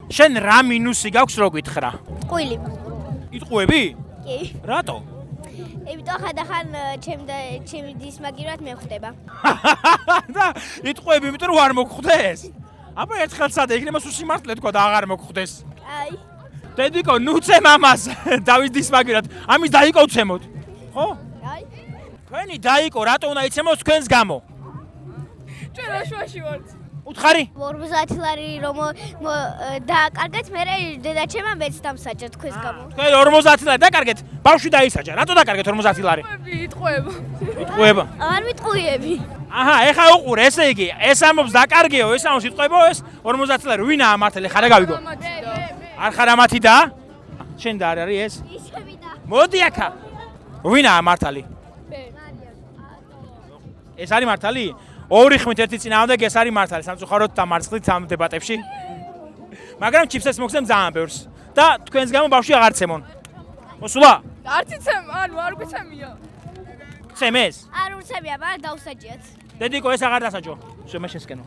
შენ რა მინუსი გაქვს რო გითხრა? ყვილი. იტყუები? კი. რატო? იმიტომ ხანდახან ჩემი დისმაგირად მე ხვდება. და იტყუები, იმიტომ რომ არ მოგხვდეს? აბა ერთხელ სად იქნება სულ სიმართლე თქვა და აღარ მოგხვდეს. აი. დედიკო, ნუცე მამას დავის დისმაგირად. ამის დაიკოვცემოთ. ხო? აი. თქვენი დაიკო, რატო უნდა იცემოს თქვენს გამო? ჩვენ რაშუაში ვართ. უთხარი? 50 ლარი რომ დააკარგეთ, მე დედაჩემმა მეც დამსაჯა თქვენს გამო. თქვენ 50 ლარი დაკარგეთ, ბავშვი დაისაჯა. რატო დაკარგეთ 50 ლარი? იტყვება. იტყუება. არ მიტყუიები. აჰა, ეხა უყურე, ესე იგი, ეს ამობს დაკარგეო, ეს ამობს იტყვებო, ეს 50 ლარი ვინაა მართალი, ხარ გავიგო? არ ხარ ამათი და? შენ და არ არის ეს? ისევიდა. მოდი აქა. ვინაა მართალი? ეს არის მართალი? ორი ხმით ერთი წინააღმდეგ ეს არის მართალი, სამწუხაროდ დამარცხდით ამ დებატებში. მაგრამ ჩიფსებს მოგცემ ძალიან ბევრს და თქვენს გამო ბავშვი აღარ ცემონ. მოსულა? არც იცემ, ანუ არ გვიცემია. ცემ ეს? არ უცებია, მაგრამ დავსაჯიათ. დედიკო, ეს აღარ დასაჯო. შენ მე შენსკენო.